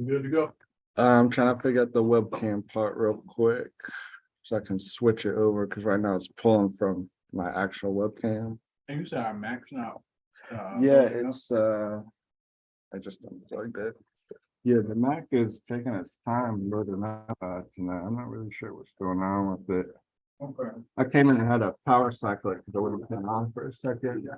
Good to go. I'm trying to figure out the webcam part real quick so I can switch it over because right now it's pulling from my actual webcam. And you said our max now. Yeah, it's I just unplugged it. Yeah, the Mac is taking its time loading up tonight. I'm not really sure what's going on with it. Okay. I came in and had a power cycle because I would have been on for a second. Yeah.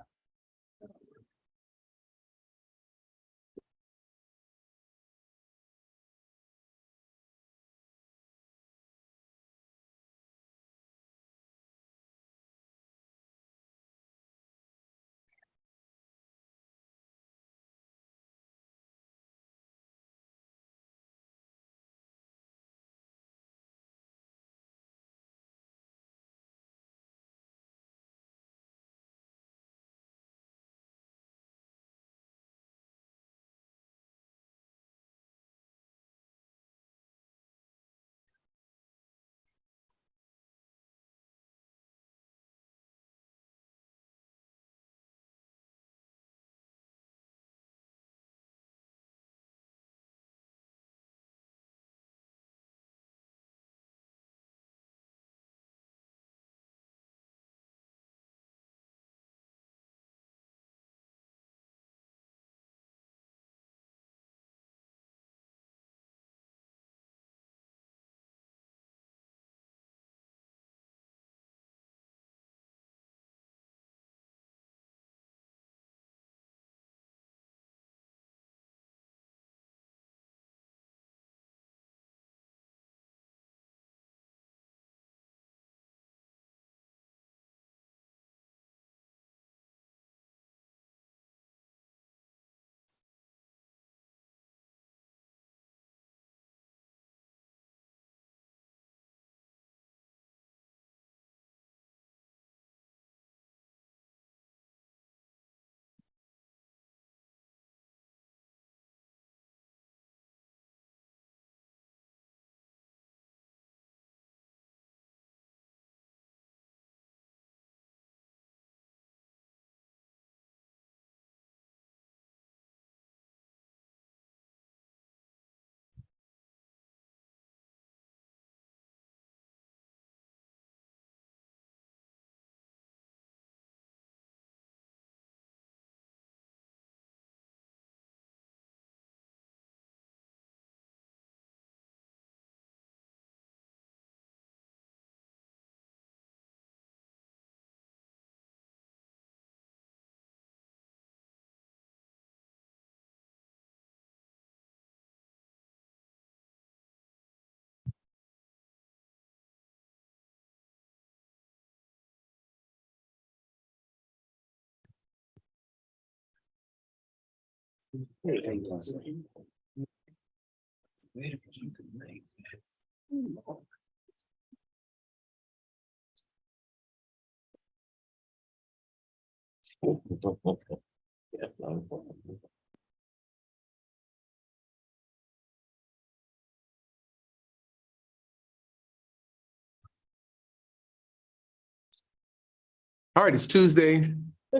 All right, it's Tuesday,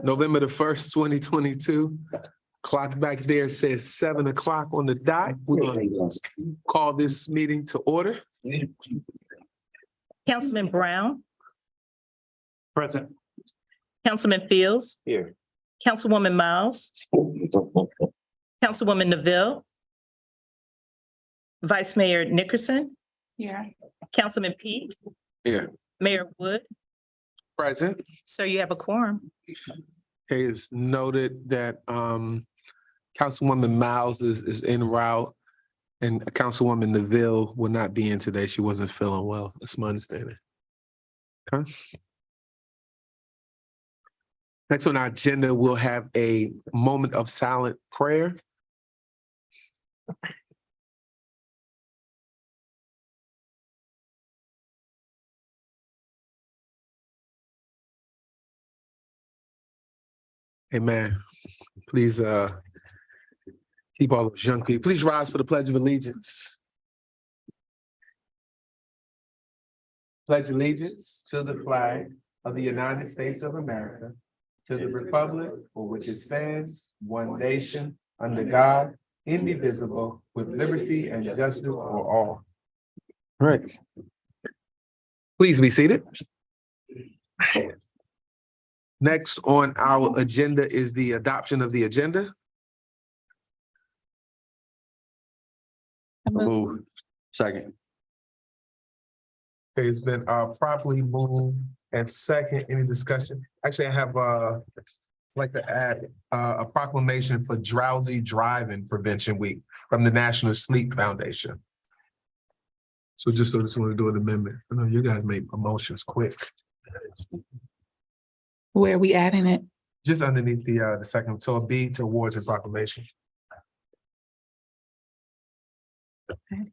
November the 1st, 2022. Clock back there says 7 o'clock on the dot. We're going to call this meeting to order. Councilman Brown, Present. Councilman Fields, Here. Councilwoman Miles, Councilwoman Neville, Vice Mayor Nickerson. Here. Councilman Pete. Here. Mayor Wood. Present. So you have a quorum. Okay, it's noted that Councilwoman Miles is en route and Councilwoman Neville will not be in today. She wasn't feeling well. That's my understanding. Okay. Next on our agenda, we'll have a moment of silent prayer. Amen. Please keep all those young people. Please rise for the Pledge of Allegiance. Pledge allegiance to the flag of the United States of America, to the republic for which it stands, one nation, under God, indivisible, with liberty and justice for all. Right. Please be seated. Next on our agenda is the adoption of the agenda. Move. Second. Okay, it's been properly moved and second. Any discussion? Actually, I have like to add a proclamation for Drowsy Driving Prevention Week from the National Sleep Foundation. So just want to do an amendment. I know you guys make motions quick. Where are we adding it? Just underneath the second, so a B towards a proclamation. Okay.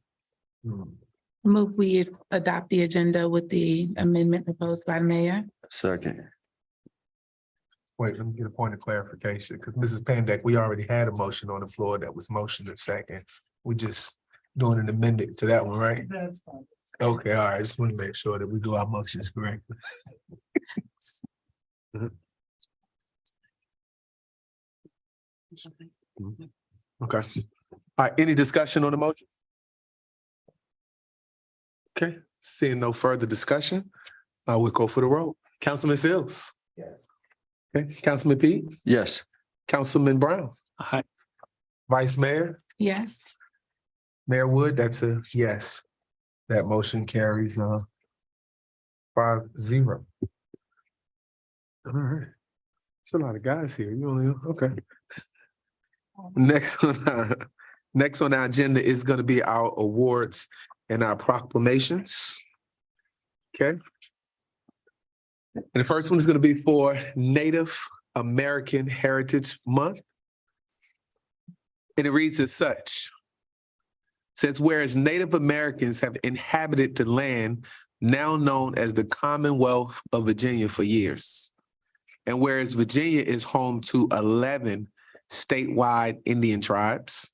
Hmm. Move we adopt the agenda with the amendment proposed by the mayor. Second. Wait, let me get a point of clarification, because Mrs. Pandek, we already had a motion on the floor that was motioned in second. We just doing an amendment to that one, right? That's fine. Okay, all right, just want to make sure that we do our motions correctly. Okay, all right, any discussion on the motion? Okay, seeing no further discussion, we'll go for the roll. Councilman Fields. Yes. Okay, Councilman Pete, Yes. Councilman Brown, Aye. Vice Mayor, Yes. Mayor Wood, that's a yes. That motion carries 5-0. All right. It's a lot of guys here. You only, okay. Next on our agenda is going to be our awards and our proclamations. Okay. And the first one is going to be for Native American Heritage Month. And it reads as such. Says, whereas Native Americans have inhabited the land now known as the Commonwealth of Virginia for years. And whereas Virginia is home to 11 statewide Indian tribes,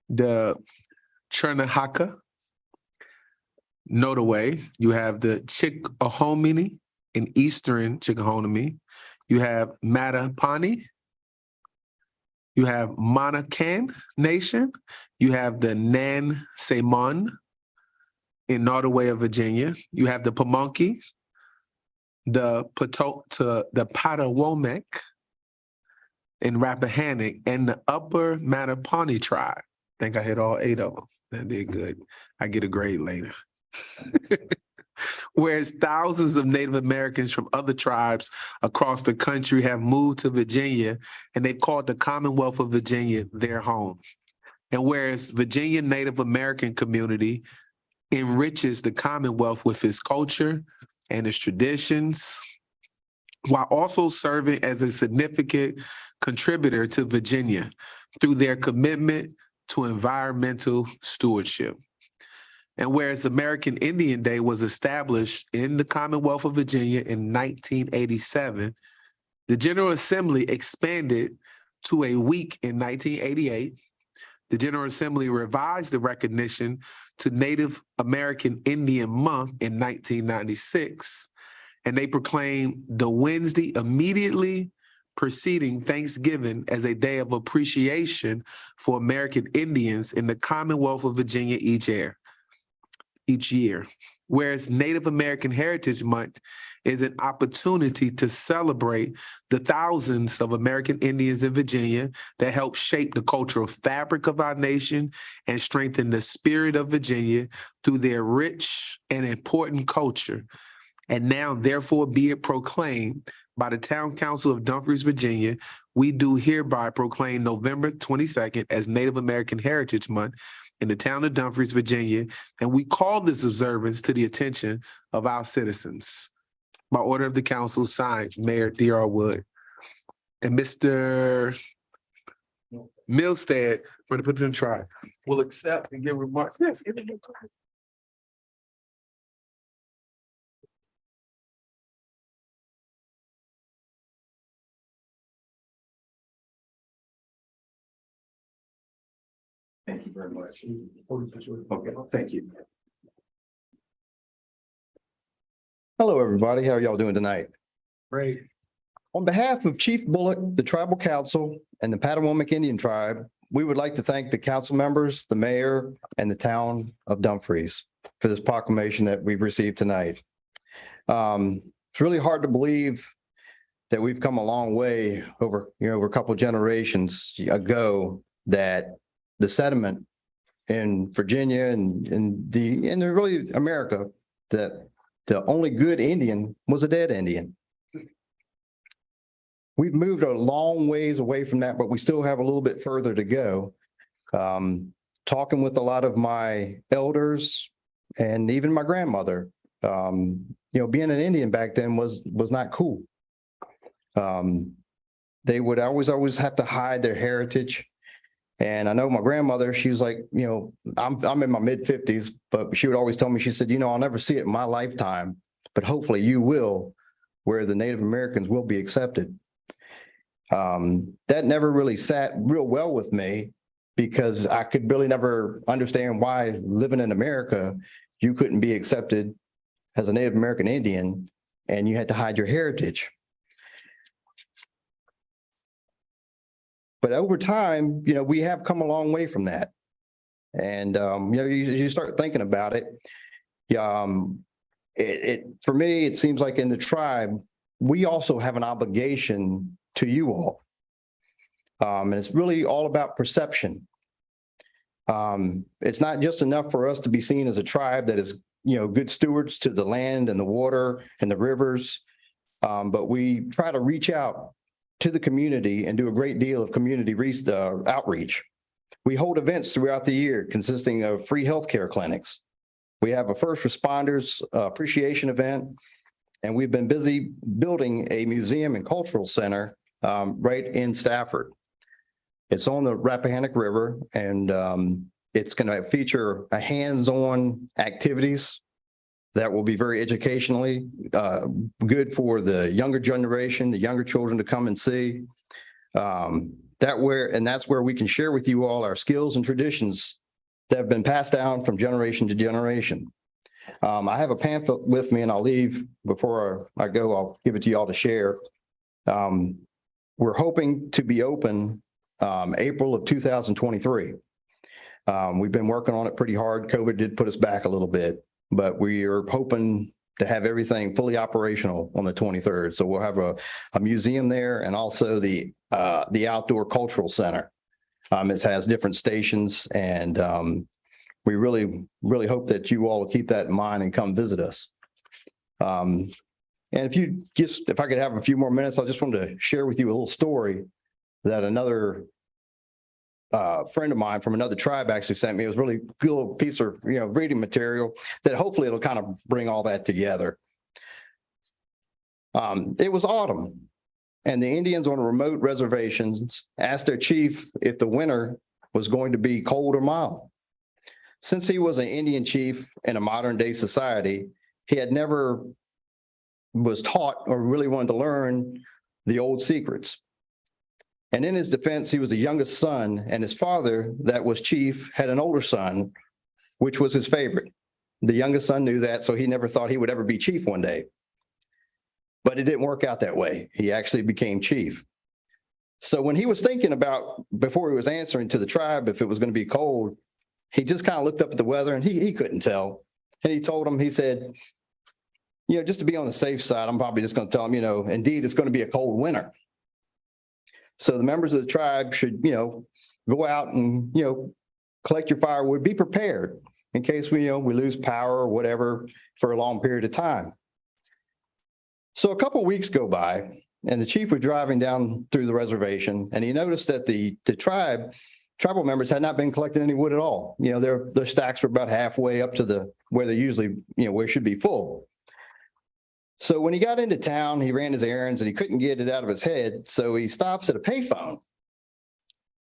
the Chernahaka, Nottoway, you have the Chickahominy in Eastern Chickahominy, you have Mattaponi, you have Monacan Nation, you have the Nan-Semon in Nottoway of Virginia, you have the Pamunkey, the Patawomeck in Rappahannock, and the Upper Mattaponi tribe. I think I hit all 8 of them. That did good. I get a grade later. Whereas thousands of Native Americans from other tribes across the country have moved to Virginia, and they've called the Commonwealth of Virginia their home. And whereas Virginia Native American community enriches the Commonwealth with its culture and its traditions, while also serving as a significant contributor to Virginia through their commitment to environmental stewardship. And whereas American Indian Day was established in the Commonwealth of Virginia in 1987, the General Assembly expanded to a week in 1988. The General Assembly revised the recognition to Native American Indian Month in 1996, and they proclaimed the Wednesday immediately preceding Thanksgiving as a day of appreciation for American Indians in the Commonwealth of Virginia each year. Whereas Native American Heritage Month is an opportunity to celebrate the thousands of American Indians in Virginia that helped shape the cultural fabric of our nation and strengthen the spirit of Virginia through their rich and important culture. And now, therefore, be it proclaimed by the Town Council of Dumfries, Virginia, we do hereby proclaim November 22nd as Native American Heritage Month in the town of Dumfries, Virginia, and we call this observance to the attention of our citizens. By order of the council, signed, Mayor D.R. Wood. And Mr. Milstead, for the Petition Tribe, will accept and give remarks. Yes, give it a try. Thank you very much. Okay, thank you. Hello, everybody. How are y'all doing tonight? Great. On behalf of Chief Bullock, the Tribal Council, and the Patawomic Indian Tribe, we would like to thank the council members, the mayor, and the town of Dumfries for this proclamation that we've received tonight. It's really hard to believe that we've come a long way over a couple of generations ago, that the sediment in Virginia and really America, that the only good Indian was a dead Indian. We've moved a long ways away from that, but we still have a little bit further to go. Talking with a lot of my elders and even my grandmother, being an Indian back then was not cool. They would always have to hide their heritage. And I know my grandmother, she was like, I'm in my mid-50s, but she would always tell me, she said, I'll never see it in my lifetime, but hopefully you will, where the Native Americans will be accepted. That never really sat real well with me, because I could really never understand why, living in America, you couldn't be accepted as a Native American Indian and you had to hide your heritage. But over time, we have come a long way from that. And, you start thinking about it. For me, it seems like in the tribe, we also have an obligation to you all. And it's really all about perception. It's not just enough for us to be seen as a tribe that is, good stewards to the land and the water and the rivers. But we try to reach out to the community and do a great deal of community outreach. We hold events throughout the year consisting of free healthcare clinics. We have a first responders appreciation event, and we've been busy building a museum and cultural center right in Stafford. It's on the Rappahannock River, and it's going to feature a hands-on activities that will be very educationally good for the younger generation, the younger children to come and see. That's where we can share with you all our skills and traditions that have been passed down from generation to generation. I have a pamphlet with me, and I'll leave before I go. I'll give it to you all to share. We're hoping to be open April of 2023. We've been working on it pretty hard. COVID did put us back a little bit, but we are hoping to have everything fully operational on the 23rd. So we'll have a museum there, and also the outdoor cultural center. It has different stations, and we really hope that you all will keep that in mind and come visit us. And if I could have a few more minutes, I just wanted to share with you a little story that another friend of mine from another tribe actually sent me. It was a really good little piece of reading material that hopefully it'll kind of bring all that together. It was autumn, and the Indians on remote reservations asked their chief if the winter was going to be cold or mild. Since he was an Indian chief in a modern day society, he had never was taught or really wanted to learn the old secrets. And in his defense, he was the youngest son, and his father, that was chief, had an older son, which was his favorite. The youngest son knew that, so he never thought he would ever be chief one day. But it didn't work out that way. He actually became chief. So when he was thinking about, before he was answering to the tribe if it was going to be cold, he just kind of looked up at the weather, and he couldn't tell. And he told him, he said, just to be on the safe side, I'm probably just going to tell him, indeed, it's going to be a cold winter. So the members of the tribe should, go out and, collect your firewood, be prepared in case we lose power or whatever for a long period of time. So a couple of weeks go by, and the chief was driving down through the reservation, and he noticed that the tribal members had not been collecting any wood at all. Their stacks were about halfway up to where they usually, where it should be full. So when he got into town, he ran his errands and he couldn't get it out of his head. So he stops at a payphone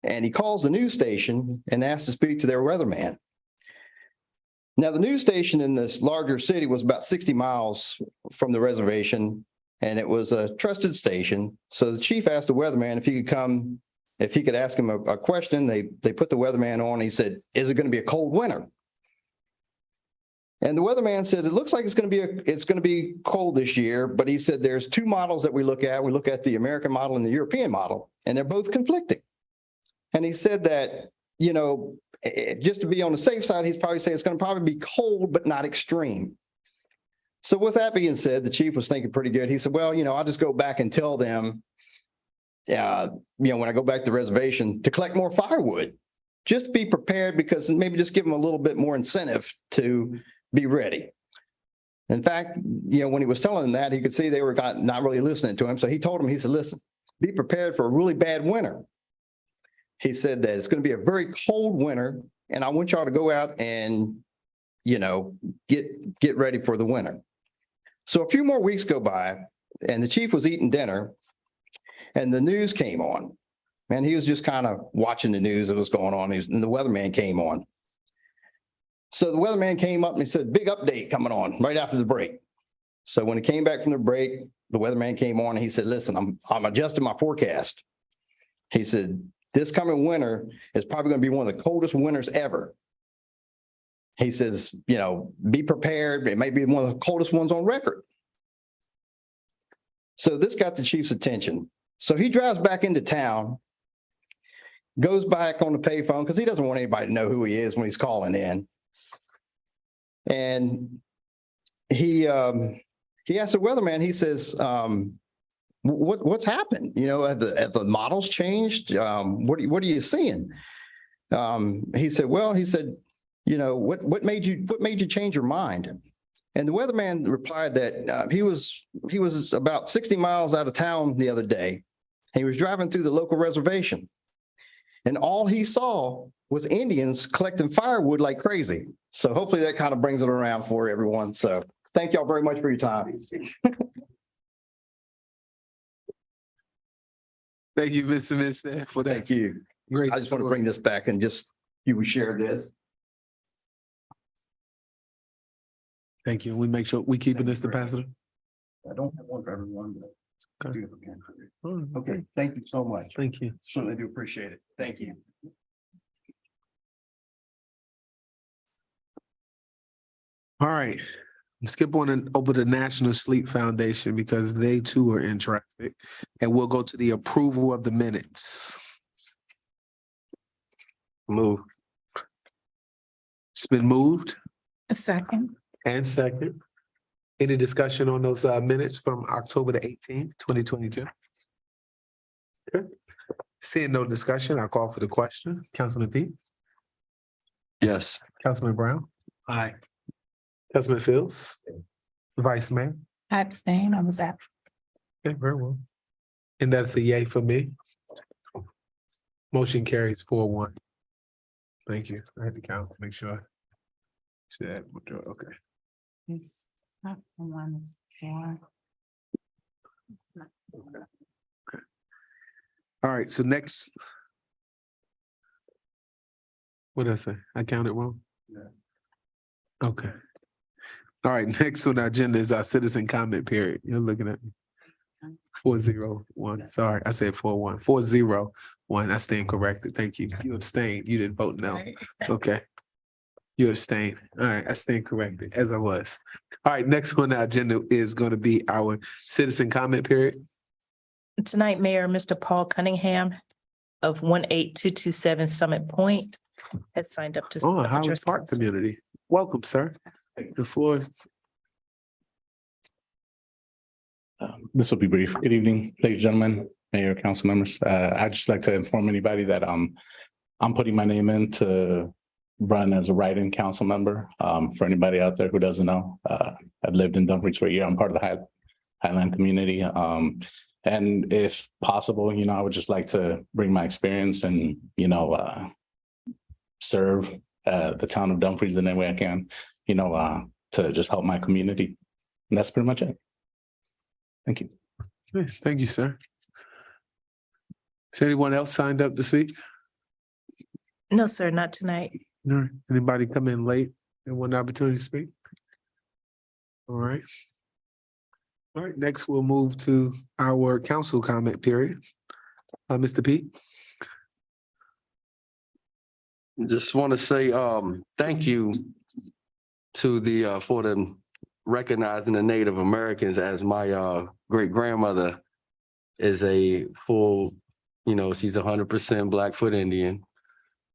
and he calls the news station and asks to speak to their weatherman. Now, the news station in this larger city was about 60 miles from the reservation, and it was a trusted station. So the chief asked the weatherman if he could come, if he could ask him a question. They put the weatherman on. He said, "Is it going to be a cold winter?" And the weatherman said, it looks like it's gonna be cold this year, but he said there's two models that we look at. We look at the American model and the European model, and they're both conflicting. And he said that, you know, just to be on the safe side, he's probably saying it's gonna probably be cold, but not extreme. So with that being said, the chief was thinking pretty good. He said, well, you know, I'll just go back and tell them, you know, when I go back to the reservation to collect more firewood, just be prepared, because maybe just give them a little bit more incentive to be ready. In fact, you know, when he was telling them that, he could see they were not really listening to him. So he told them, he said, listen, be prepared for a really bad winter. He said that it's going to be a very cold winter, and I want y'all to go out and, you know, get ready for the winter. So a few more weeks go by, and the chief was eating dinner, and the news came on. And he was just kind of watching the news that was going on, and the weatherman came on. So the weatherman came up and he said, big update coming on right after the break. So when he came back from the break, the weatherman came on and he said, listen, I'm adjusting my forecast. He said, this coming winter is probably going to be one of the coldest winters ever. He says, you know, be prepared. It may be one of the coldest ones on record. So this got the chief's attention. So he drives back into town, goes back on the payphone because he doesn't want anybody to know who he is when he's calling in. And he asked the weatherman, he says, what's happened? You know, have the models changed? What are you seeing? He said, well, you know, what made you change your mind? And the weatherman replied that he was about 60 miles out of town the other day. He was driving through the local reservation, and all he saw was Indians collecting firewood like crazy. So hopefully that kind of brings it around for everyone. So thank y'all very much for your time. Thank you, Mr. Mister, for that. Thank you. Great. I just want to story. bring this back and just, you would share this. Thank you. We make sure we keeping this, Ambassador. I don't have one for everyone, but I Okay. do have a pen for you. Oh, Okay, thank you so much. Thank you. Certainly do appreciate it. Thank you. All right. Skip on and over the National Sleep Foundation because they too are in traffic. And we'll go to the approval of the minutes. Move. It's been moved A second. and second. Any discussion on those minutes from October the 18th, 2022? Okay. Seeing no discussion, I'll call for the question. Councilman Pete? Yes. Councilman Brown? Aye. Councilman Fields? Vice Mayor? I abstain. I was absent. Okay, very well. And that's a yay for me. Motion carries 4-1. Thank you. I had to count, make sure. Said, okay. It's not the one, it's four. All right, so next. What did I say? I counted wrong? Yeah. Okay. All right, next on the agenda is our citizen comment period. You're looking at me. 401. Sorry, I said 4-1. 401. I stand corrected. Thank you. You abstained. You didn't vote no. Okay. You abstained. All right, I stand corrected as I was. All right, next on the agenda is going to be our citizen comment period. Tonight, Mayor, Mr. Paul Cunningham of 18227 Summit Point has signed up to. Oh, Howard address Park council. community. Welcome, sir. The floor is. This will be brief. Good evening, ladies and gentlemen, mayor, council members. I'd just like to inform anybody that I'm putting my name in to run as a write-in council member. For anybody out there who doesn't know, I've lived in Dumfries for a year. I'm part of the Highland community. And if possible, you know, I would just like to bring my experience and, you know, serve the town of Dumfries in any way I can, you know, to just help my community. And that's pretty much it. Thank you. Okay, thank you, sir. Is anyone else signed up to speak? No, sir, not tonight. All right. Anybody come in late and want an opportunity to speak? All right. All right, next we'll move to our council comment period. Mr. Pete? Just want to say, thank you to the, for the recognizing the Native Americans, as my great grandmother is a full, she's 100% Blackfoot Indian.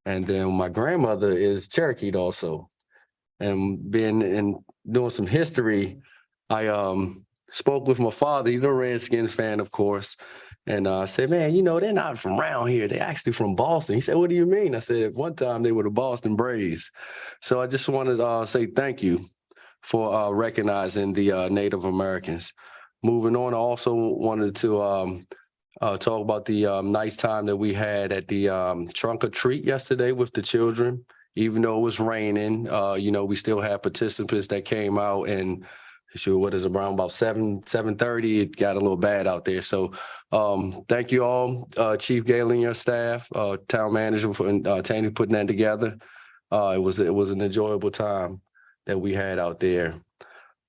And then my grandmother is Cherokee also. And doing some history, I spoke with my father. He's a Redskins fan, of course. And I said, man, they're not from around here. They're actually from Boston. He said, what do you mean? I said, at one time they were the Boston Braves. So I just wanted to say thank you for recognizing the Native Americans. Moving on, I also wanted to talk about the nice time that we had at the trunk or treat yesterday with the children. Even though it was raining, we still had participants that came out, and what is it, around about 7:30, it got a little bad out there. So thank you all, Chief Galen and your staff, town manager for Tanny putting that together. It was an enjoyable time that we had out there.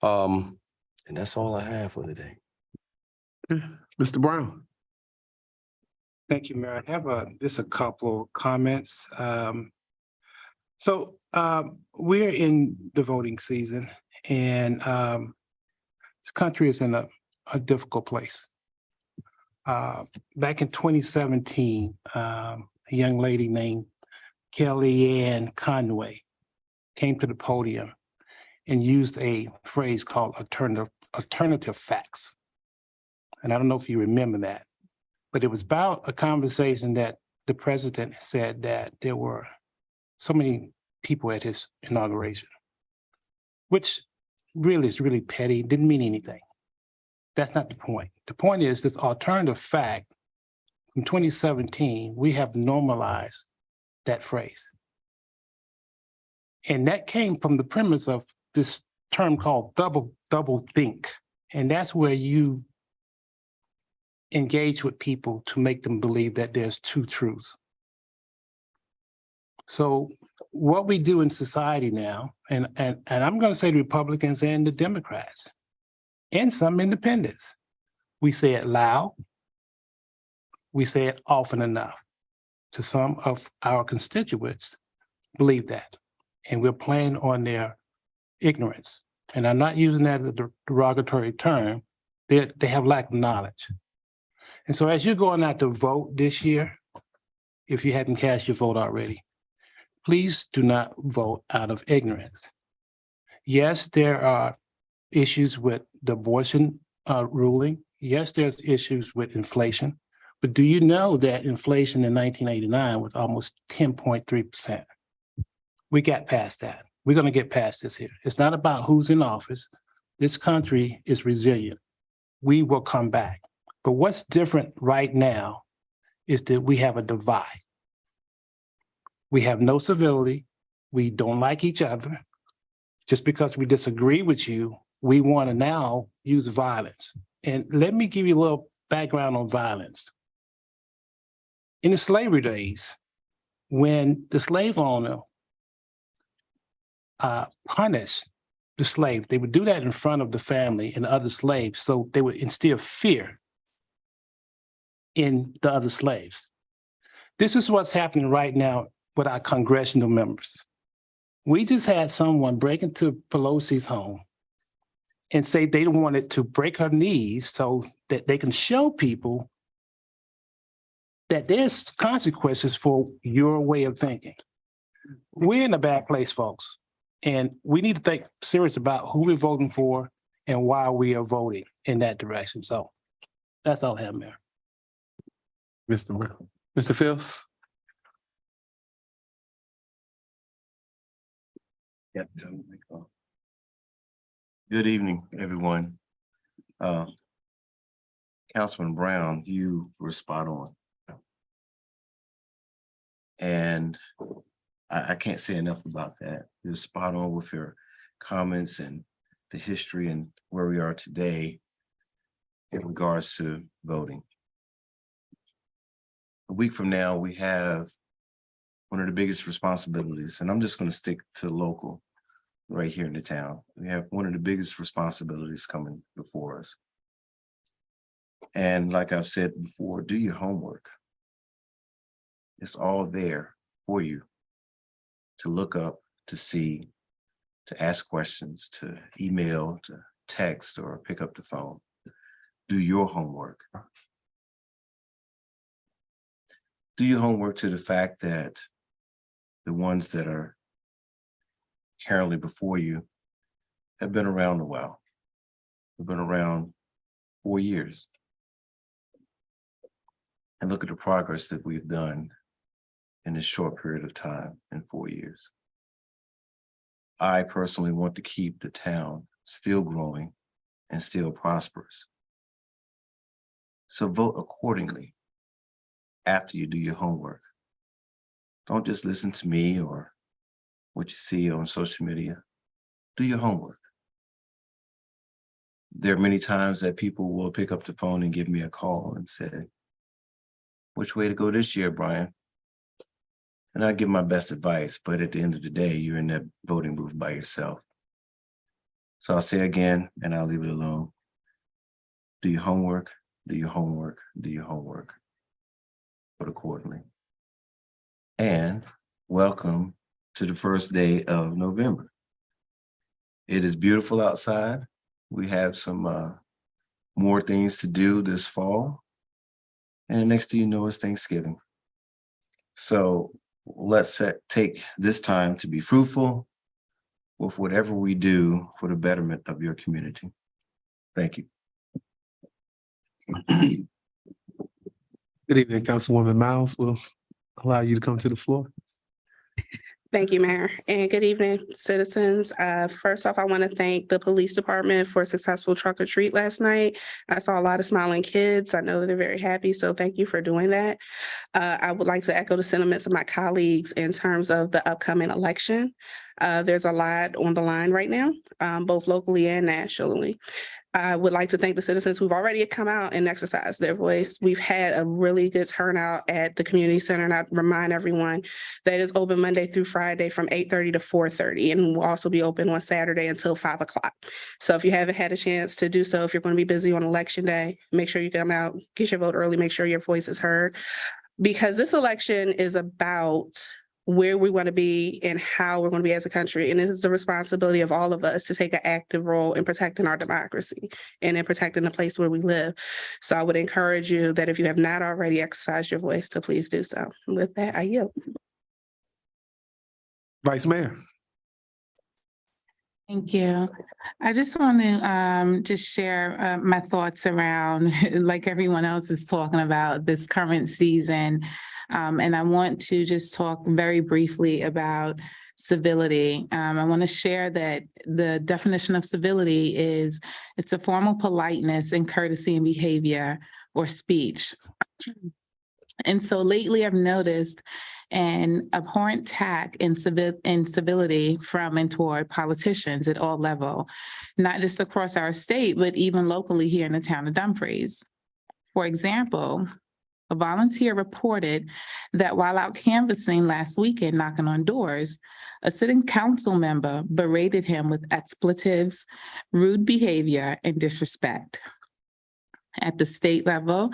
And that's all I have for today. Mr. Brown. Thank you, Mayor. I have just a couple of comments. So we're in the voting season, and this country is in a difficult place. Back in 2017, a young lady named Kellyanne Conway came to the podium and used a phrase called alternative facts. And I don't know if you remember that, but it was about a conversation that the president said that there were so many people at his inauguration, which really is really petty, didn't mean anything. That's not the point. The point is this alternative fact from 2017, we have normalized that phrase. And that came from the premise of this term called double think. And that's where you engage with people to make them believe that there's two truths. So what we do in society now, and I'm going to say the Republicans and the Democrats, and some independents, we say it loud, we say it often enough. To some of our constituents believe that, and we're playing on their ignorance. And I'm not using that as a derogatory term. They have lack of knowledge. And so as you're going out to vote this year, if you hadn't cast your vote already, please do not vote out of ignorance. Yes, there are issues with the abortion ruling. Yes, there's issues with inflation. But do you know that inflation in 1989 was almost 10.3%? We got past that. We're going to get past this here. It's not about who's in office. This country is resilient. We will come back. But what's different right now is that we have a divide. We have no civility. We don't like each other. Just because we disagree with you, we want to now use violence. And let me give you a little background on violence. In the slavery days, when the slave owner punished the slave, they would do that in front of the family and the other slaves, so they would instill fear in the other slaves. This is what's happening right now with our congressional members. We just had someone break into Pelosi's home and say they wanted to break her knees so that they can show people that there's consequences for your way of thinking. We're in a bad place, folks. And we need to think serious about who we're voting for and why we are voting in that direction. So that's all I have, Mayor. Mr. Brown. Mr. Fields. Yep. Good evening, everyone. Councilman Brown, you were spot on. And I can't say enough about that. You're spot on with your comments and the history and where we are today in regards to voting. A week from now, we have one of the biggest responsibilities, and I'm just going to stick to local right here in the town. We have one of the biggest responsibilities coming before us. And like I've said before, do your homework. It's all there for you to look up, to see, to ask questions, to email, to text, or pick up the phone. Do your homework. Do your homework to the fact that the ones that are currently before you have been around a while. They've been around 4 years. And look at the progress that we've done in this short period of time in 4 years. I personally want to keep the town still growing and still prosperous. So vote accordingly after you do your homework. Don't just listen to me or what you see on social media. Do your homework. There are many times that people will pick up the phone and give me a call and say, which way to go this year, Brian? And I give my best advice, but at the end of the day, you're in that voting booth by yourself. So I'll say again, and I'll leave it alone. Do your homework, do your homework, do your homework. Vote accordingly. And welcome to the first day of November. It is beautiful outside. We have some more things to do this fall. And next thing you know, it's Thanksgiving. So let's take this time to be fruitful with whatever we do for the betterment of your community. Thank you. Good evening, Councilwoman Miles. We'll allow you to come to the floor. Thank you, Mayor, and good evening, citizens. First off, I want to thank the police department for a successful trunk or treat last night. I saw a lot of smiling kids. I know that they're very happy, so thank you for doing that. I would like to echo the sentiments of my colleagues in terms of the upcoming election. There's a lot on the line right now, both locally and nationally. I would like to thank the citizens who've already come out and exercised their voice. We've had a really good turnout at the community center, and I remind everyone that it's open Monday through Friday from 8:30 to 4:30, and we'll also be open on Saturday until 5 o'clock. So if you haven't had a chance to do so, if you're going to be busy on election day, make sure you come out, get your vote early, make sure your voice is heard, because this election is about where we want to be and how we're going to be as a country. And it is the responsibility of all of us to take an active role in protecting our democracy and in protecting the place where we live. So I would encourage you that if you have not already exercised your voice, to please do so. With that, I yield. Vice Mayor. Thank you. I just want to just share my thoughts around, like everyone else is talking about, this current season. And I want to just talk very briefly about civility. I want to share that the definition of civility is it's a form of politeness and courtesy in behavior or speech. And so lately I've noticed an abhorrent tack in civility from and toward politicians at all levels, not just across our state, but even locally here in the town of Dumfries. For example, a volunteer reported that while out canvassing last weekend, knocking on doors, a sitting council member berated him with expletives, rude behavior, and disrespect. At the state level,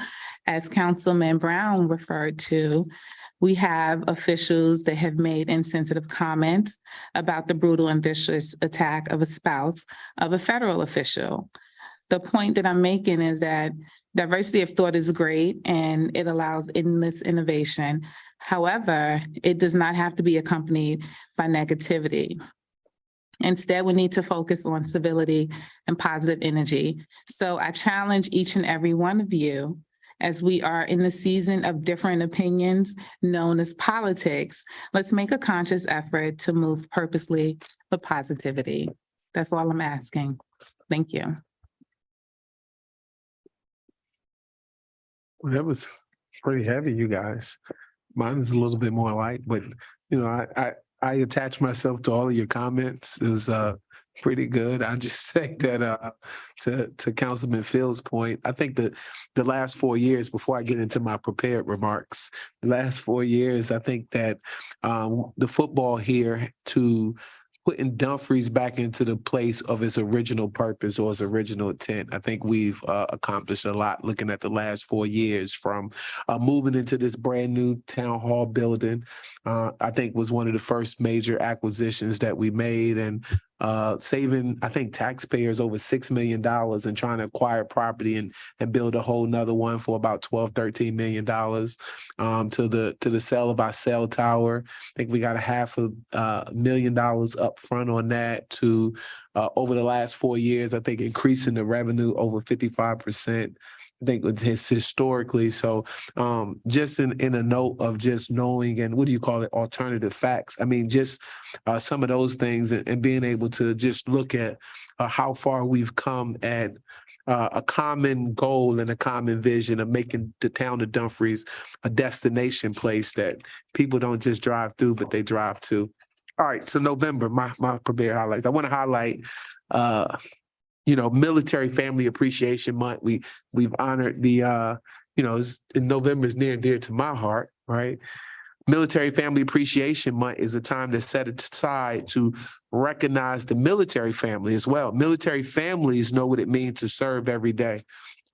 as Councilman Brown referred to, we have officials that have made insensitive comments about the brutal and vicious attack of a spouse of a federal official. The point that I'm making is that diversity of thought is great and it allows endless innovation. However, it does not have to be accompanied by negativity. Instead, we need to focus on civility and positive energy. So I challenge each and every one of you, as we are in the season of different opinions known as politics, let's make a conscious effort to move purposely with positivity. That's all I'm asking. Thank you. Well, that was pretty heavy, you guys. Mine is a little bit more light, but you know, I attach myself to all of your comments. It was pretty good. I just say that to Councilman Phil's point, I think that the last 4 years, before I get into my prepared remarks, the last 4 years, I think that the football here to putting Dumfries back into the place of its original purpose or its original intent. I think we've accomplished a lot looking at the last 4 years, from moving into this brand new town hall building. I think was one of the first major acquisitions that we made, and saving, I think, taxpayers over $6 million and trying to acquire property and build a whole nother one for about $12-13 million to the sale of our cell tower. I think we got $500,000 million up front on that to over the last 4 years, I think increasing the revenue over 55%. I think it's historically. So just in a note of just knowing and what do you call it, alternative facts. I mean, just some of those things and being able to just look at how far we've come at a common goal and a common vision of making the town of Dumfries a destination place that people don't just drive through, but they drive to. All right, so November, my prepared highlights. I want to highlight Military Family Appreciation Month. We've honored the November is near and dear to my heart, right? Military Family Appreciation Month is a time that's set aside to recognize the military family as well. Military families know what it means to serve every day,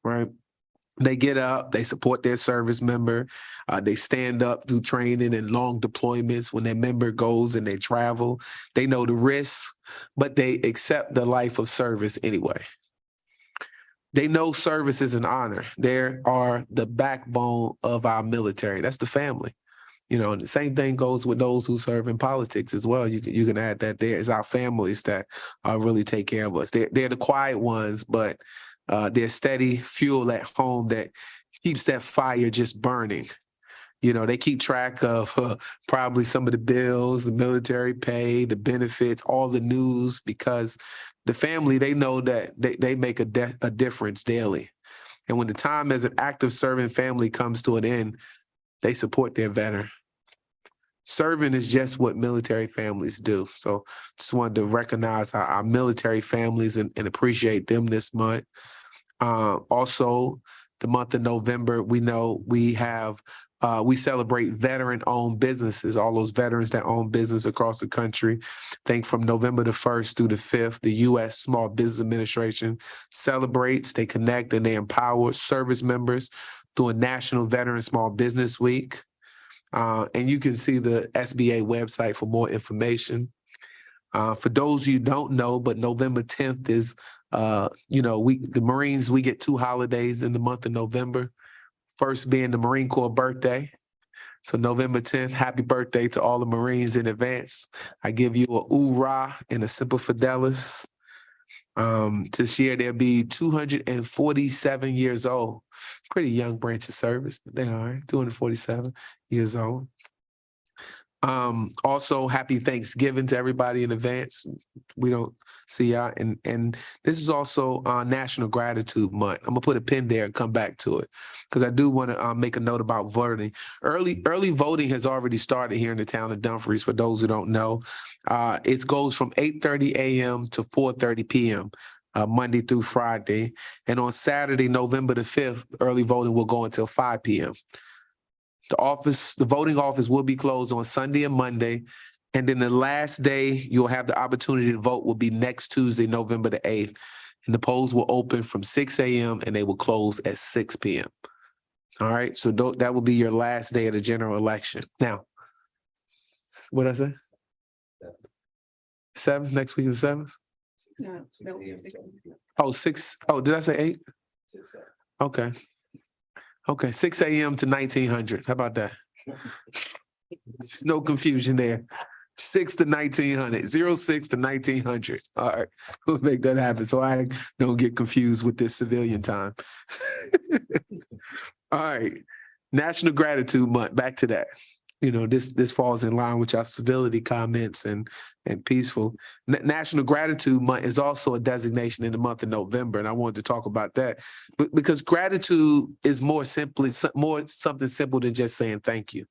right? They get up, they support their service member, they stand up, do training and long deployments when their member goes and they travel. They know the risks, but they accept the life of service anyway. They know service is an honor. They are the backbone of our military. That's the family. And the same thing goes with those who serve in politics as well. You can add that there is our families that really take care of us. They're the quiet ones, but they're steady fuel at home that keeps that fire just burning. They keep track of probably some of the bills, the military pay, the benefits, all the news, because the family, they know that they make a difference daily. And when the time as an active serving family comes to an end, they support their veteran. Serving is just what military families do. So just wanted to recognize our military families and appreciate them this month. Also, the month of November, we know we celebrate veteran-owned businesses, all those veterans that own business across the country. I think from November the 1st through the 5th, the U.S. Small Business Administration celebrates, they connect, and they empower service members through a National Veteran Small Business Week. And you can see the SBA website for more information. For those you don't know, but November 10th is, the Marines, we get 2 holidays in the month of November. First being the Marine Corps birthday. So November 10th, happy birthday to all the Marines in advance. I give you a hoorah and a Semper Fidelis. This year they'll be 247 years old. Pretty young branch of service, but they are 247 years old. Also, happy Thanksgiving to everybody in advance. We don't see y'all. And this is also National Gratitude Month. I'm gonna put a pin there and come back to it because I do want to make a note about voting. Early voting has already started here in the town of Dumfries. For those who don't know, it goes from 8:30 a.m. to 4:30 p.m. Monday through Friday, and on Saturday, November the 5th, early voting will go until 5 p.m. The voting office will be closed on Sunday and Monday. And then the last day you'll have the opportunity to vote will be next Tuesday, November the 8th. And the polls will open from 6 a.m. and they will close at 6 p.m. All right. So that will be your last day of the general election. Now, what did I say? 7? Next week is the 7th? Oh, 6. Oh, did I say 8? Okay. Okay, 6 a.m. to 1900. How about that? There's no confusion there. 6 to 1900, 06 to 1900. All right, we'll make that happen so I don't get confused with this civilian time. All right, National Gratitude Month, back to that. This falls in line with our civility comments and peaceful. National Gratitude Month is also a designation in the month of November, and I wanted to talk about that because gratitude is more something simple than just saying thank you.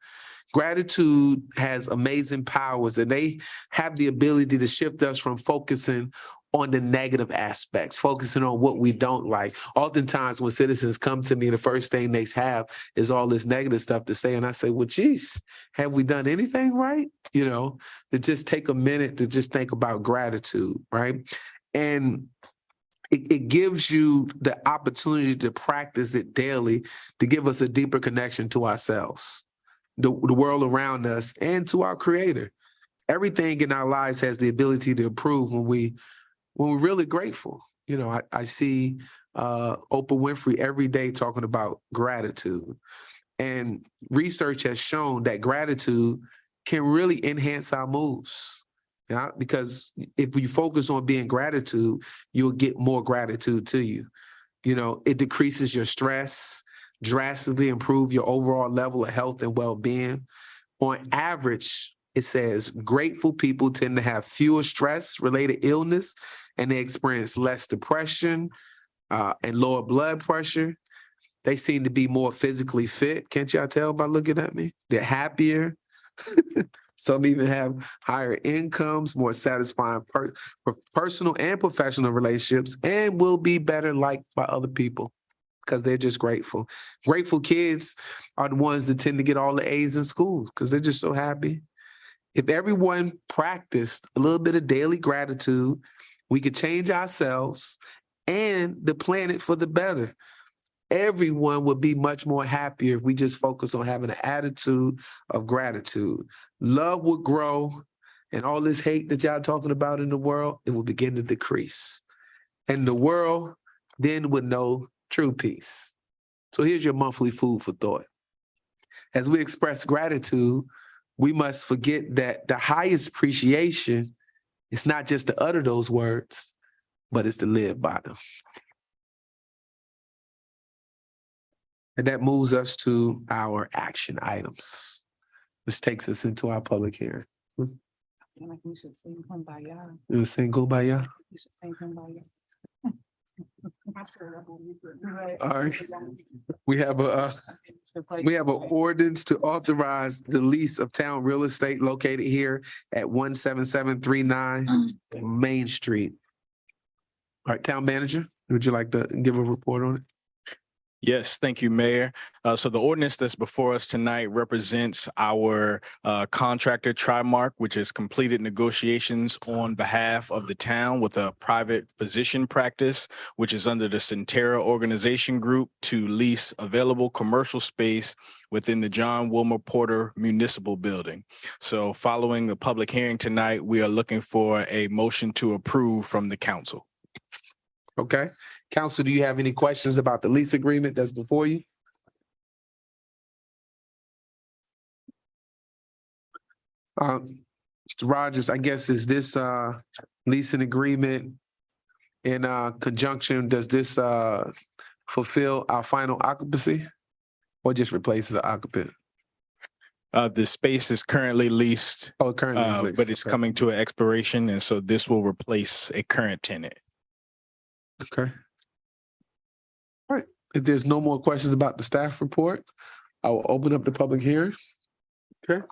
Gratitude has amazing powers, and they have the ability to shift us from focusing on the negative aspects, focusing on what we don't like. Oftentimes when citizens come to me, the first thing they have is all this negative stuff to say. And I say, well, geez, have we done anything right? To just take a minute to just think about gratitude, right? And it gives you the opportunity to practice it daily to give us a deeper connection to ourselves, the world around us, and to our Creator. everything in our lives has the ability to improve when we're really grateful. You know, I see Oprah Winfrey every day talking about gratitude. And research has shown that gratitude can really enhance our moods. Yeah, because if you focus on being gratitude, you'll get more gratitude to you. You know, it decreases your stress, drastically improve your overall level of health and well-being. On average, it says grateful people tend to have fewer stress-related illness, and they experience less depression and lower blood pressure. They seem to be more physically fit. Can't y'all tell by looking at me? They're happier. Some even have higher incomes, more satisfying personal and professional relationships, and will be better liked by other people because they're just grateful. Grateful kids are the ones that tend to get all the A's in school because they're just so happy. If everyone practiced a little bit of daily gratitude, we could change ourselves and the planet for the better. Everyone would be much more happier if we just focus on having an attitude of gratitude. Love would grow, and all this hate that y'all talking about in the world, it will begin to decrease. And the world then would know true peace. So here's your monthly food for thought. As we express gratitude, we must forget that the highest appreciation is not just to utter those words, but it's to live by them. And that moves us to our action items, which takes us into our public hearing. I feel like we should sing Kumbaya. You sing Kumbaya? We should sing Kumbaya. All right. We have an ordinance to authorize the lease of town real estate located here at 17739 Main Street. All right, town manager, would you like to give a report on it? Yes, thank you, Mayor. So the ordinance that's before us tonight represents our contractor Trimark, which has completed negotiations on behalf of the town with a private physician practice, which is under the Centera Organization Group to lease available commercial space within the John Wilmer Porter Municipal Building. So following the public hearing tonight, we are looking for a motion to approve from the council. Okay. Council, do you have any questions about the lease agreement that's before you? Mr. Rogers, I guess, is this leasing agreement in conjunction, does this fulfill our final occupancy or just replace the occupant? The space is currently leased, Oh, currently it's leased. but it's Okay. coming to an expiration, and so this will replace a current tenant. Okay. All right. If there's no more questions about the staff report, I will open up the public hearing. Okay.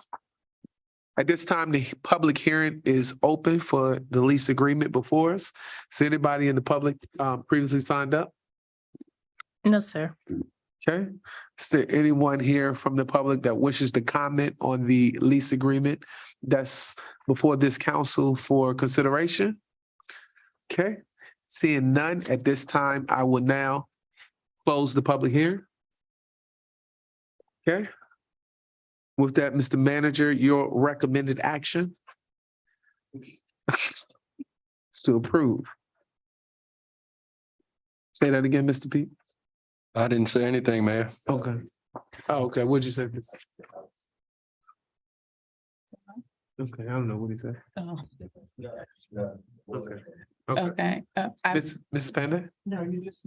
At this time, the public hearing is open for the lease agreement before us. Is anybody in the public previously signed up? No, sir. Okay. Is there anyone here from the public that wishes to comment on the lease agreement that's before this council for consideration? Okay. Seeing none at this time, I will now close the public hearing. Okay. With that, Mr. Manager, your recommended action is to approve. Say that again, Mr. Pete. I didn't say anything, Mayor. Okay. Oh, okay. What'd you say? Okay, I don't know what he said. Oh, Okay. Okay. okay. Mrs. Panda? No, you just.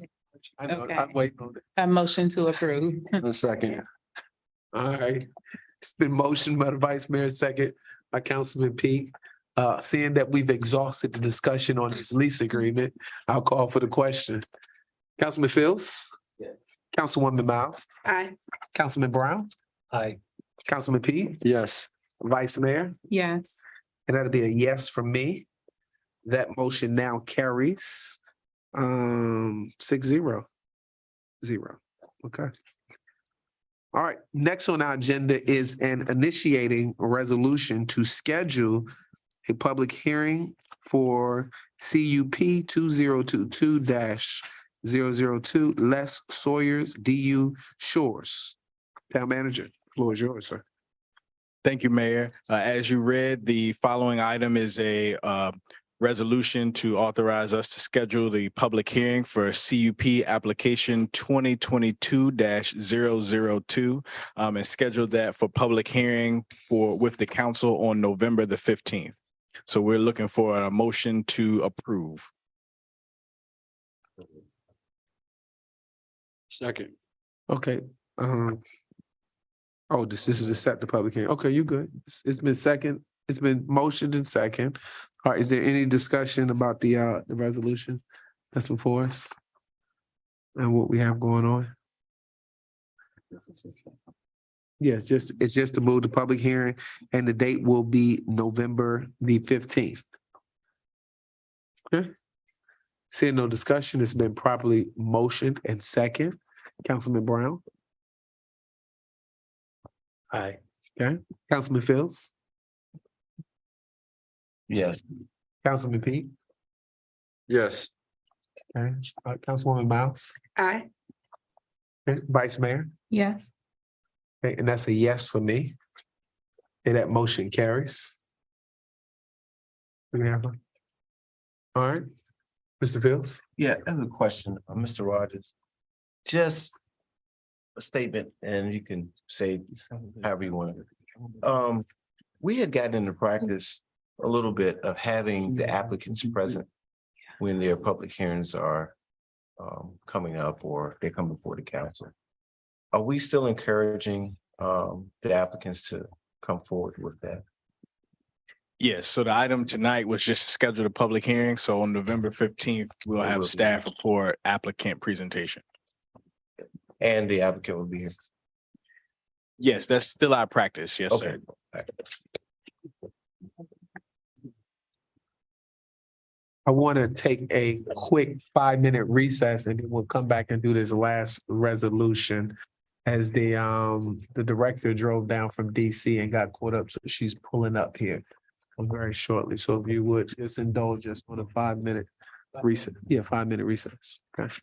I know, Okay. I'm waiting on it. A motion to approve. A second. All right. It's been motioned by the Vice Mayor, second by Councilman Peak. Seeing that we've exhausted the discussion on this lease agreement, I'll call for the question. Councilman Fields? Yeah. Councilwoman Miles? Aye. Councilman Brown? Aye. Councilman Peak? Yes. Vice Mayor? Yes. And that'll be a yes from me. That motion now carries 6-0. Okay. All right, next on our agenda is an initiating resolution to schedule a public hearing for CUP 2022-002 Les Sawyers DU Shores. Town Manager, floor is yours, sir. Thank you, Mayor. As you read, the following item is a resolution to authorize us to schedule the public hearing for CUP application 2022-002 and schedule that for public hearing with the council on November the 15th. So we're looking for a motion to approve. Second. Okay, oh, this is to set the public hearing. Okay, you good. It's been second, it's been motioned and second. All right, is there any discussion about the resolution that's before us? And what we have going on? Yes, it's just to move the public hearing and the date will be November the 15th. Okay. Seeing no discussion, it's been properly motioned and second. Councilman Brown? Aye. Okay, Councilman Fields? Yes. Councilman Pete? Yes. Okay, Councilwoman Miles? Aye. Okay, Vice Mayor? Yes. Okay, and that's a yes for me. And that motion carries. Do we have one? All right, Mr. Fields? Yeah, I have a question, Mr. Rogers. Just a statement, and you can say however you want. We had gotten into practice a little bit of having the applicants present when their public hearings are coming up or they come before the council. Are we still encouraging the applicants to come forward with that? Yes, so the item tonight was just to schedule a public hearing. So on November 15th, we'll have a staff report applicant presentation. And the applicant will be here. Yes, that's still our practice. Yes, sir. Okay. I want to take a quick 5-minute recess and then we'll come back and do this last resolution. As the director drove down from DC and got caught up, so she's pulling up here very shortly. So if you would just indulge us on a 5-minute recess. Yeah, 5-minute recess. Okay.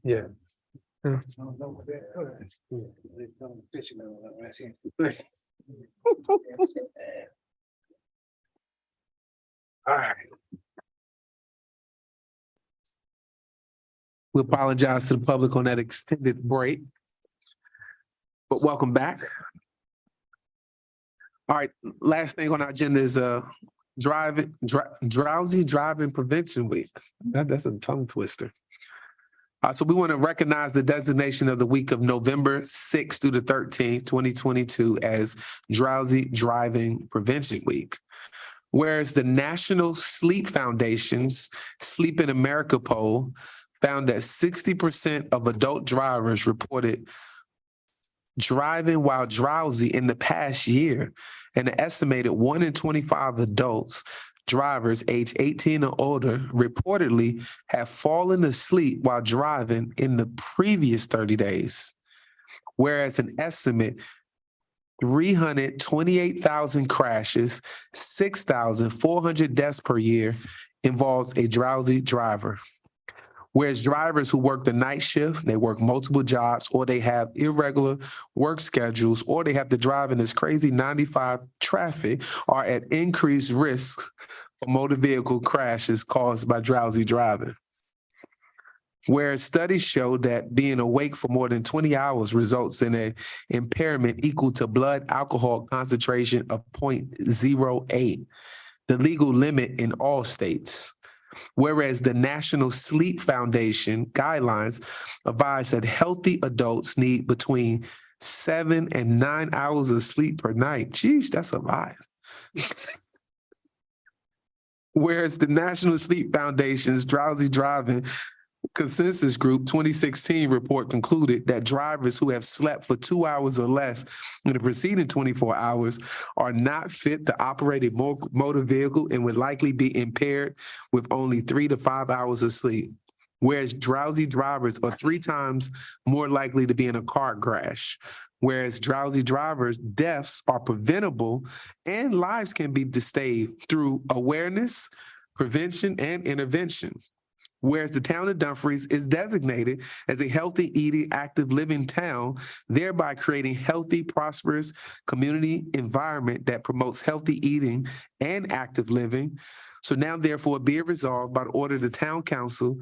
Yeah. All right. We apologize to the public on that extended break. But welcome back. All right, last thing on our agenda is drowsy driving prevention week. That's a tongue twister. So we want to recognize the designation of the week of November 6th through the 13th, 2022 as Drowsy Driving Prevention Week. Whereas the National Sleep Foundation's Sleep in America poll found that 60% of adult drivers reported driving while drowsy in the past year, and an estimated 1 in 25 adults drivers aged 18 or older reportedly have fallen asleep while driving in the previous 30 days, whereas an estimate 328,000 crashes, 6,400 deaths per year involves a drowsy driver. Whereas drivers who work the night shift, they work multiple jobs, or they have irregular work schedules, or they have to drive in this crazy 95 traffic, are at increased risk for motor vehicle crashes caused by drowsy driving. Whereas studies show that being awake for more than 20 hours results in an impairment equal to blood alcohol concentration of 0.08, the legal limit in all states. Whereas the National Sleep Foundation guidelines advise that healthy adults need between 7 and 9 hours of sleep per night. Geez, that's a lot. Whereas the National Sleep Foundation's Drowsy Driving Consensus Group 2016 report concluded that drivers who have slept for 2 hours or less in the preceding 24 hours are not fit to operate a motor vehicle and would likely be impaired with only 3 to 5 hours of sleep. Whereas drowsy drivers are 3 times more likely to be in a car crash. Whereas drowsy drivers' deaths are preventable and lives can be saved through awareness, prevention, and intervention. Whereas the town of Dumfries is designated as a healthy eating, active living town, thereby creating healthy, prosperous community environment that promotes healthy eating and active living. So now therefore be it resolved by the order of the town council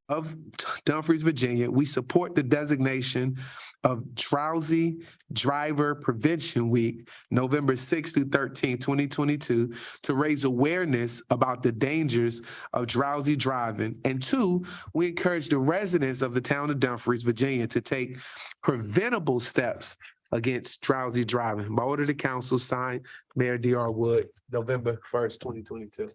of Dumfries, Virginia, we support the designation of Drowsy Driver Prevention Week, November 6th through 13th, 2022, to raise awareness about the dangers of drowsy driving. And 2, we encourage the residents of the town of Dumfries, Virginia, to take preventable steps against drowsy driving. By order of the council, signed Mayor D.R. Wood, November 1st, 2022.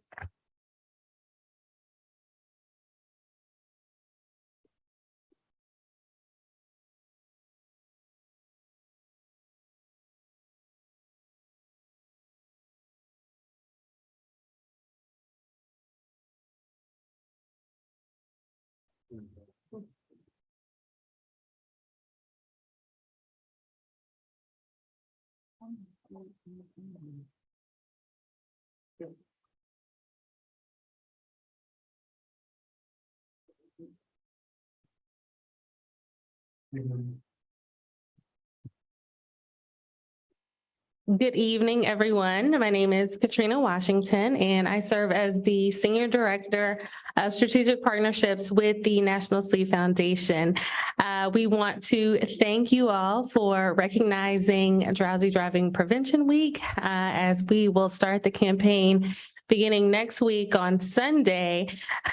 Good evening, everyone. My name is Katrina Washington, and I serve as the Senior Director of Strategic Partnerships with the National Sleep Foundation. We want to thank you all for recognizing Drowsy Driving Prevention Week as we will start the campaign beginning next week on Sunday.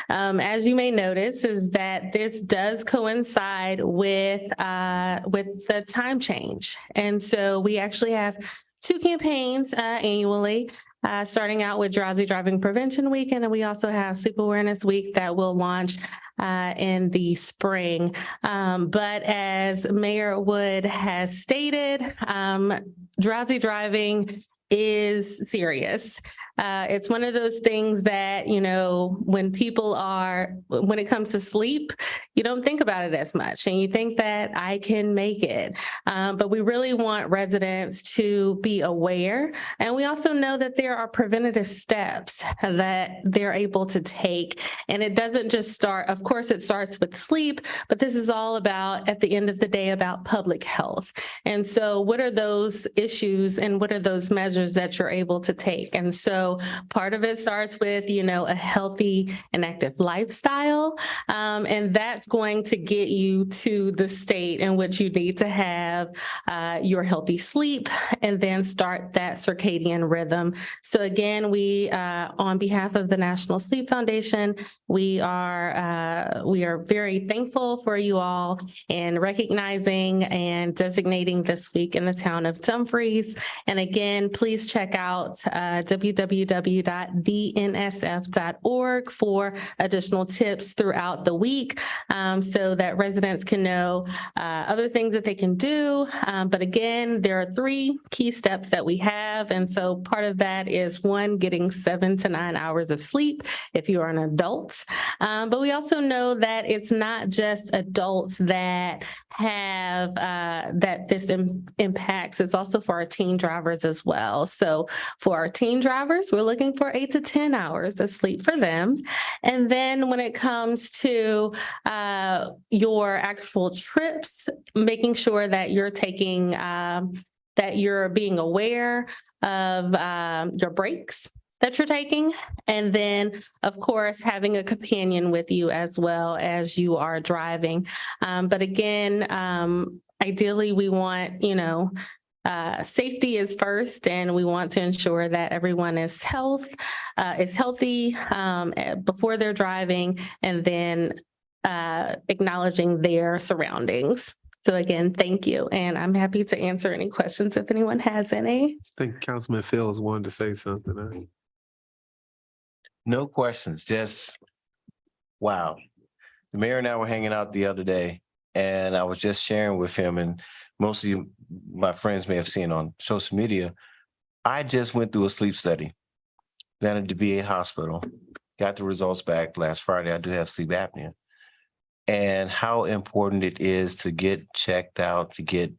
As you may notice, is that this does coincide with the time change. And so we actually have 2 campaigns annually, starting out with Drowsy Driving Prevention Week, and then we also have Sleep Awareness Week that will launch in the spring. But as Mayor Wood has stated, drowsy driving is serious. It's one of those things that, you know, when it comes to sleep, you don't think about it as much and you think that I can make it. But we really want residents to be aware. And we also know that there are preventative steps that they're able to take. And it doesn't just start, of course, it starts with sleep, but this is all about, at the end of the day, about public health. And so what are those issues and what are those measures that you're able to take? And so part of it starts with, you know, a healthy and active lifestyle. And that's going to get you to the state in which you need to have your healthy sleep and then start that circadian rhythm. So again, we, on behalf of the National Sleep Foundation, we are very thankful for you all in recognizing and designating this week in the town of Dumfries. And again, please check out www.theNSF.org for additional tips throughout the week, so that residents can know other things that they can do. But again, there are 3 key steps that we have. And so part of that is 1, getting 7 to 9 hours of sleep if you are an adult. But we also know that it's not just adults that have that this impacts. It's also for our teen drivers as well. So for our teen drivers, we're looking for 8 to 10 hours of sleep for them. And then when it comes to your actual trips, making sure that you're taking that you're being aware of your breaks that you're taking. And then, of course, having a companion with you as well as you are driving. But again, ideally, we want, you know, safety is first, and we want to ensure that everyone is healthy before they're driving, and then acknowledging their surroundings. So again, thank you. And I'm happy to answer any questions if anyone has any. I think Councilman Fields wanted to say something. No questions, just, wow. The mayor and I were hanging out the other day, and I was just sharing with him, and most of you, my friends may have seen on social media, I just went through a sleep study down at the VA hospital, got the results back last Friday. I do have sleep apnea. And how important it is to get checked out, to get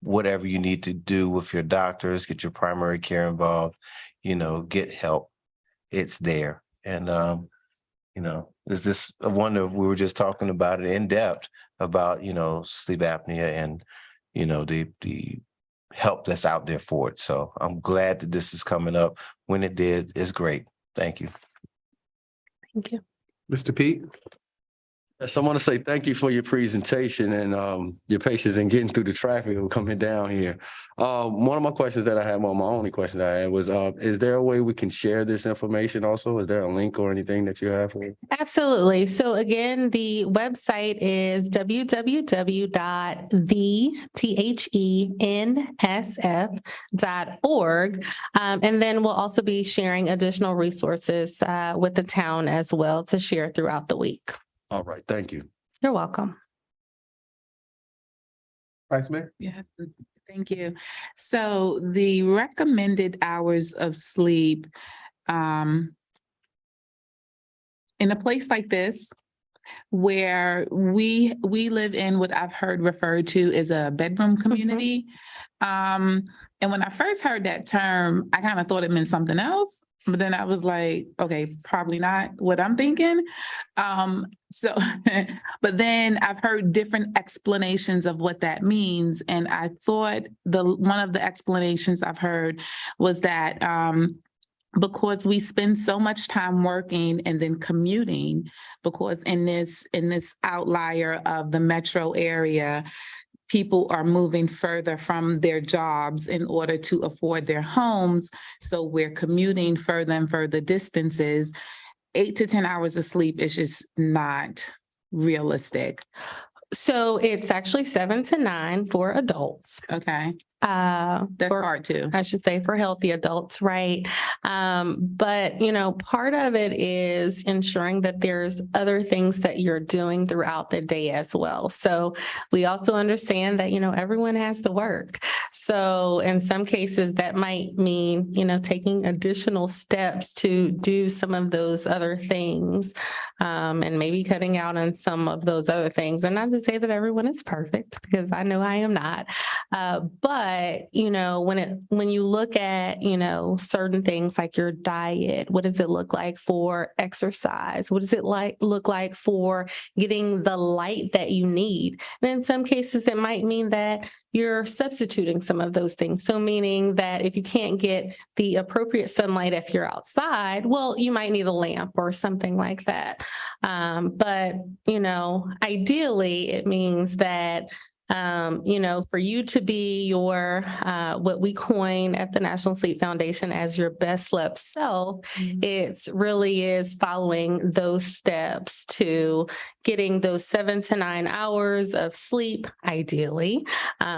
whatever you need to do with your doctors, get your primary care involved, you know, get help. It's there. And, you know, is this a wonder? We were just talking about it in depth about, you know, sleep apnea and, you know, the help that's out there for it. So I'm glad that this is coming up. When it did, it's great. Thank you. Thank you. Mr. Pete? Yes, I want to say thank you for your presentation and your patience in getting through the traffic of coming down here. One of my questions that I had, well, my only question that I had was, is there a way we can share this information also? Is there a link or anything that you have for me? Absolutely. So again, the website is www.theNSF.org. And then we'll also be sharing additional resources with the town as well to share throughout the week. All right, thank you. You're welcome. Vice Mayor? Yeah, thank you. So the recommended hours of sleep, in a place like this, where we live in what I've heard referred to as a bedroom community. And when I first heard that term, I kind of thought it meant something else. But then I was like, okay, probably not what I'm thinking. But then I've heard different explanations of what that means. And I thought one of the explanations I've heard was that because we spend so much time working and then commuting, because in this outlier of the metro area, people are moving further from their jobs in order to afford their homes. So we're commuting further and further distances. 8 to 10 hours of sleep is just not realistic. So it's actually 7 to 9 for adults. Okay. That's hard too. I should say for healthy adults, right? But, you know, part of it is ensuring that there's other things that you're doing throughout the day as well. So we also understand that, you know, everyone has to work. So in some cases, that might mean, you know, taking additional steps to do some of those other things, and maybe cutting out on some of those other things. And not to say that everyone is perfect, because I know I am not. But, you know, when you look at, you know, certain things like your diet, what does it look like for exercise? What does it look like for getting the light that you need? And in some cases, it might mean that you're substituting some of those things. So meaning that if you can't get the appropriate sunlight if you're outside, well, you might need a lamp or something like that. But, you know, ideally, it means that you know, for you to be your, what we coin at the National Sleep Foundation as your best slept self, it really is following those steps to getting those 7 to 9 hours of sleep, ideally.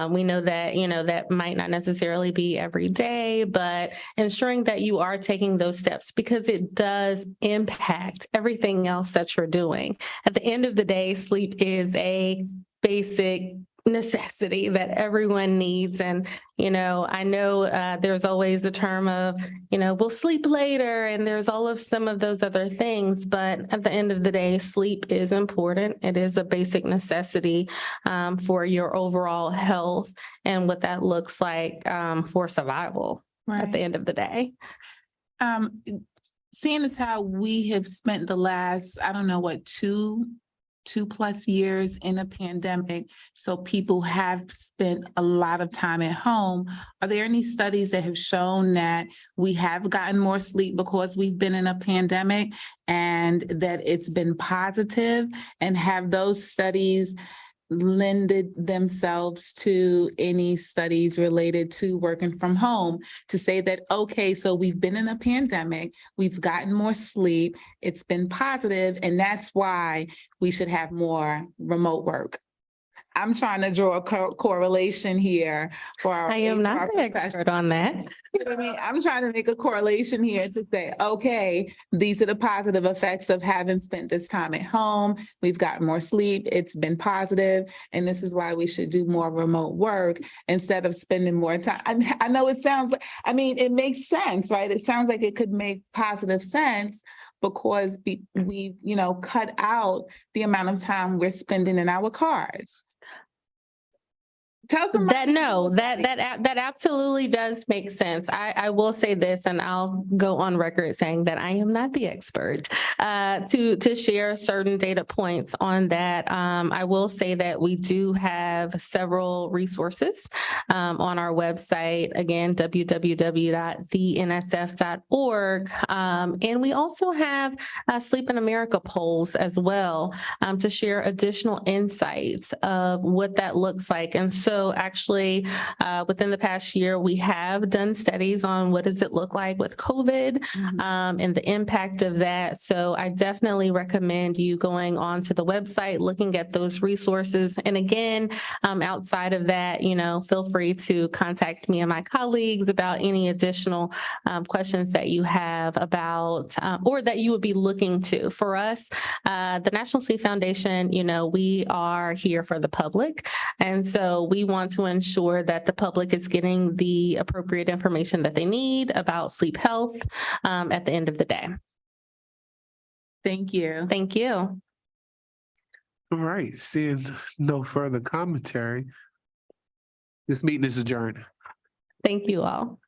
We know that, you know, that might not necessarily be every day, but ensuring that you are taking those steps, because it does impact everything else that you're doing. At the end of the day, sleep is a basic necessity that everyone needs. And, you know, I know there's always the term of, you know, we'll sleep later, and there's all of some of those other things. But at the end of the day, sleep is important. It is a basic necessity for your overall health and what that looks like for survival at the end of the day. Seeing as how we have spent the last, I don't know what, two plus years in a pandemic, so people have spent a lot of time at home. Are there any studies that have shown that we have gotten more sleep because we've been in a pandemic, and that it's been positive? And have those studies lended themselves to any studies related to working from home to say that, okay, so we've been in a pandemic, we've gotten more sleep, it's been positive, and that's why we should have more remote work? I'm trying to draw a correlation here for our I am not HR the professionals. expert on that. You know what I mean? I'm trying to make a correlation here to say, okay, these are the positive effects of having spent this time at home. We've got more sleep. It's been positive, and this is why we should do more remote work instead of spending more time. I know it sounds like, I mean, it makes sense, right? It sounds like it could make positive sense because we, you know, cut out the amount of time we're spending in our cars. Tell somebody that absolutely does make sense. I will say this, and I'll go on record saying that I am not the expert to share certain data points on that. I will say that we do have several resources on our website, again, www.theNSF.org. And we also have Sleep in America polls as well to share additional insights of what that looks like. And so actually, within the past year, we have done studies on what does it look like with COVID and the impact of that. So I definitely recommend you going on to the website, looking at those resources. And again, outside of that, you know, feel free to contact me and my colleagues about any additional questions that you have about or that you would be looking to. For us, the National Sleep Foundation, you know, we are here for the public. And so we want to ensure that the public is getting the appropriate information that they need about sleep health at the end of the day. Thank you. Thank you. All right, seeing no further commentary, this meeting is adjourned. Thank you all.